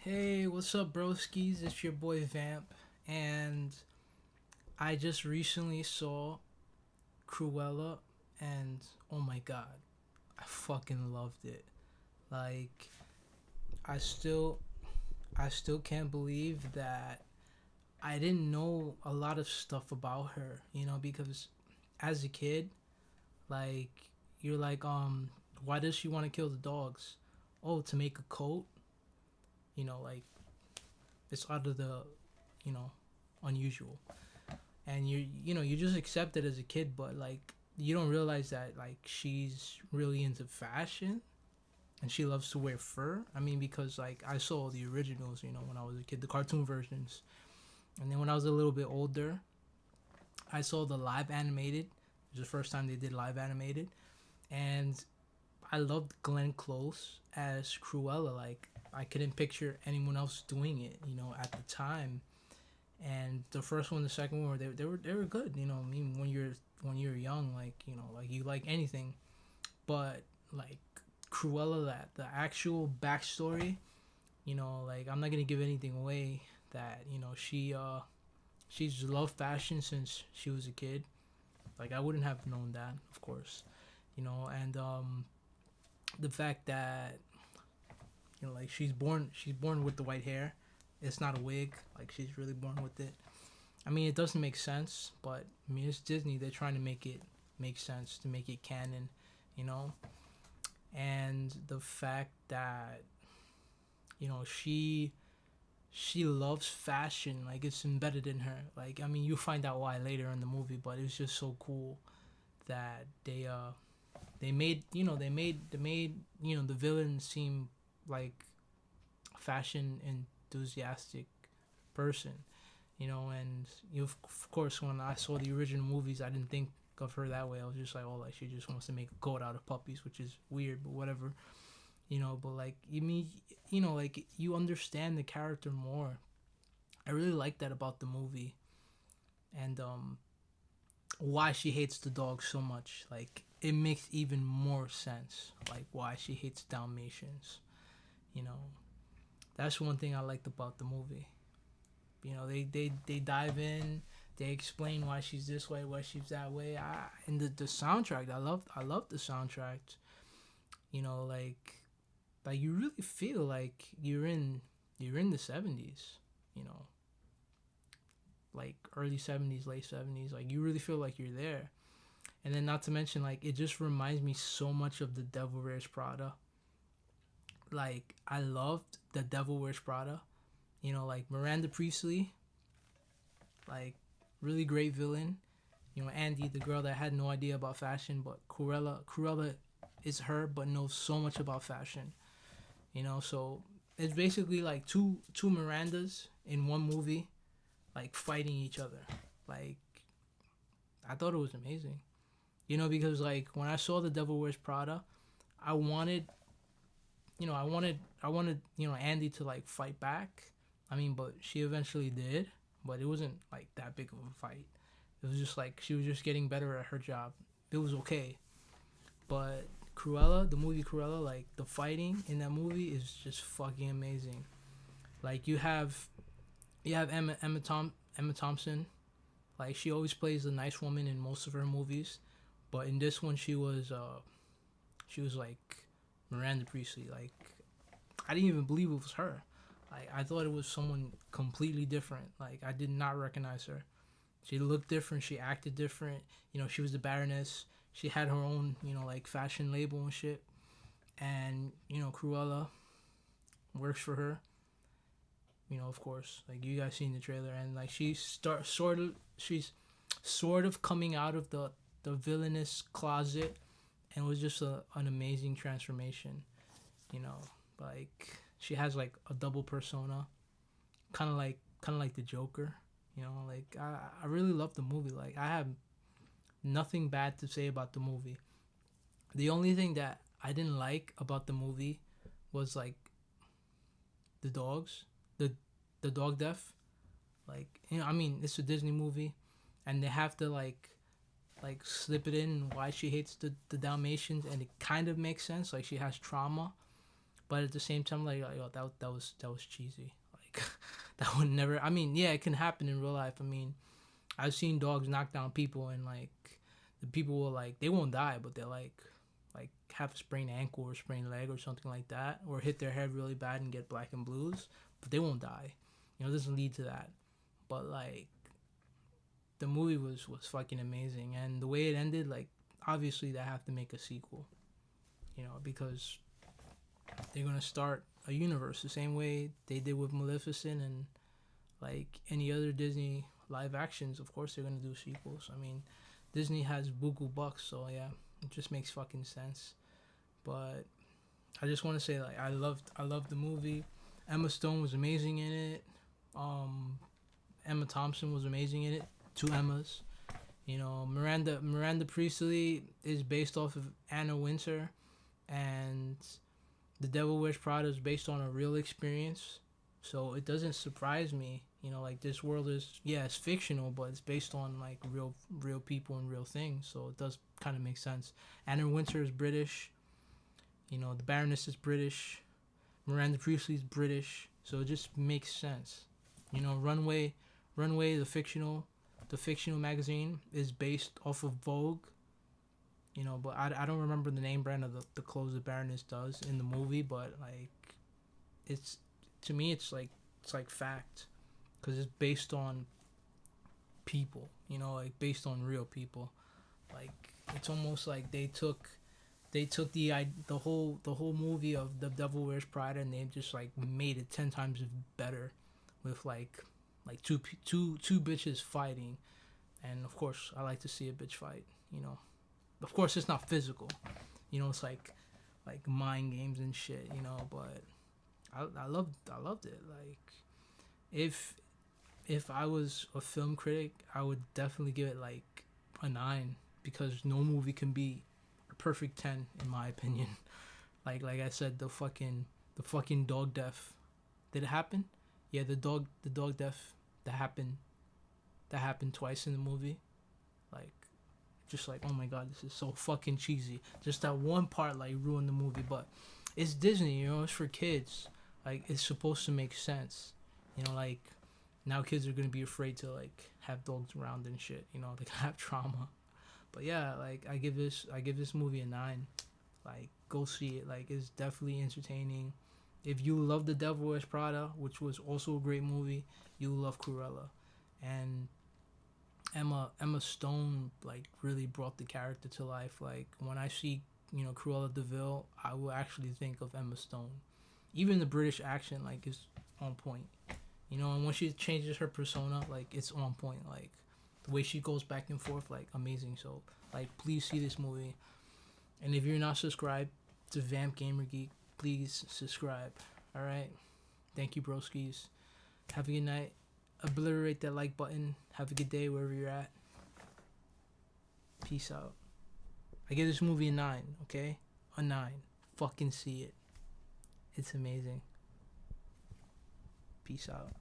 Hey, what's up, broskies? It's your boy Vamp, and I just recently saw Cruella, and oh my god, I fucking loved it. Like, I still, I still can't believe that I didn't know a lot of stuff about her. Because as a kid, like, you're like, why does she want to kill the dogs? Oh, to make a coat. Like it's out of the, you know, unusual. And you just accept it as a kid, but like you don't realize that like she's really into fashion and she loves to wear fur. I mean, because like I saw the originals, when I was a kid, the cartoon versions, and then when I was a little bit older, I saw the live animated. It was the first time they did live animated, and I loved Glenn Close as Cruella. Like I couldn't picture anyone else doing it, at the time. And the first one, the second one, they were good. I mean, when you're young, like like you like anything, but like Cruella, that the actual backstory, like I'm not gonna give anything away. That she's loved fashion since she was a kid. Like I wouldn't have known that, of course, and the fact that like she's born with the white hair. It's not a wig. Like she's really born with it. I mean, it doesn't make sense, but I mean, it's Disney. They're trying to make it make sense to make it canon, you know. And the fact that she loves fashion, like it's embedded in her. Like I mean, you find out why later in the movie, but it's just so cool that they made the villain seem like fashion enthusiastic person, and of course when I saw the original movies I didn't think of her that way. I was just like, oh, like she just wants to make a coat out of puppies, which is weird, but whatever. But like you mean, like you understand the character more. I really like that about the movie. And why she hates the dog so much, like it makes even more sense, like why she hates Dalmatians. you know that's one thing I liked about the movie. They dive in, they explain why she's this way, why she's that way. And the soundtrack, I love the soundtrack. Like you really feel like you're in the 70s, you know like early 70s, late 70s. Like you really feel like you're there. And then not to mention, like it just reminds me so much of the Devil Wears Prada. Like I loved the Devil Wears Prada. Like Miranda Priestley, like really great villain. Andy, the girl that had no idea about fashion, but Cruella is her, but knows so much about fashion. So it's basically like two Mirandas in one movie, like fighting each other. Like I thought it was amazing. Because like when I saw the Devil Wears Prada, I wanted, Andy to like fight back. I mean, but she eventually did, but it wasn't like that big of a fight. It was just like she was just getting better at her job. It was okay. But Cruella, the movie Cruella, like the fighting in that movie is just fucking amazing. Like you have Emma Thompson. Like she always plays the nice woman in most of her movies, but in this one she was like Miranda Priestley. Like I didn't even believe it was her. Like I thought it was someone completely different. Like I did not recognize her. She looked different. She acted different. She was the Baroness. She had her own, like fashion label and shit. And Cruella works for her. Of course, like you guys seen the trailer, and like she's sort of coming out of the villainous closet, and it was just an amazing transformation. You know, like she has like a double persona, kind of like the Joker. Like I really love the movie. Like I have nothing bad to say about the movie. The only thing that I didn't like about the movie was like the dogs, the the dog death. Like I mean, it's a Disney movie, and they have to like slip it in why she hates the Dalmatians, and it kind of makes sense. Like she has trauma, but at the same time, like yo, that was cheesy. Like that would never. I mean, yeah, it can happen in real life. I mean, I've seen dogs knock down people, and like the people will like they won't die, but they're like have a sprained ankle or sprained leg or something like that, or hit their head really bad and get black and blues, but they won't die. You know, it doesn't lead to that. But like the movie was fucking amazing, and the way it ended, like obviously they have to make a sequel. You know, because they're gonna start a universe the same way they did with Maleficent and like any other Disney live actions. Of course, they're gonna do sequels. I mean, Disney has buku bucks, so yeah, it just makes fucking sense. But I just want to say, like, I loved the movie. Emma Stone was amazing in it. Emma Thompson was amazing in it. Two Emmas. You know, Miranda Priestley is based off of Anna Wintour, and The Devil Wears Prada is based on a real experience. So it doesn't surprise me. You know, like this world is, yeah, it's fictional, but it's based on like real people and real things. So it does kind of make sense. Anna Wintour is British. You know, the Baroness is British. Miranda Priestley is British. So it just makes sense. You know, Runway, the fictional magazine is based off of Vogue. You know, but I don't remember the name brand of the clothes the Baroness does in the movie, but like, it's to me it's like fact, because it's based on people. You know, like based on real people. Like it's almost like they took the whole movie of The Devil Wears Prada, and they just like made it 10 times better with like two bitches fighting. And of course I like to see a bitch fight. You know, of course it's not physical. You know, it's like mind games and shit. You know, but I loved it. Like if I was a film critic, I would definitely give it like a 9, because no movie can be a perfect 10 in my opinion. Like I said, the fucking dog death. Did it happen? Yeah, the dog death that happened twice in the movie. Like just like, oh my god, this is so fucking cheesy. Just that one part like ruined the movie, but it's Disney, you know, it's for kids. Like it's supposed to make sense. You know, like now kids are gonna be afraid to like have dogs around and shit. You know, they have trauma. But yeah, like I give this movie a 9. Like go see it. Like it's definitely entertaining. If you love The Devil Wears Prada, which was also a great movie, you'll love Cruella. And Emma Stone like really brought the character to life. Like when I see, you know, Cruella Deville, I will actually think of Emma Stone. Even the British accent like is on point. You know, and when she changes her persona, like it's on point. Like the way she goes back and forth, like amazing. So like please see this movie. And if you're not subscribed to Vamp Gamer Geek, please subscribe. Alright? Thank you, broskies. Have a good night. Obliterate that like button. Have a good day wherever you're at. Peace out. I give this movie a 9, okay? A 9. Fucking see it. It's amazing. Peace out.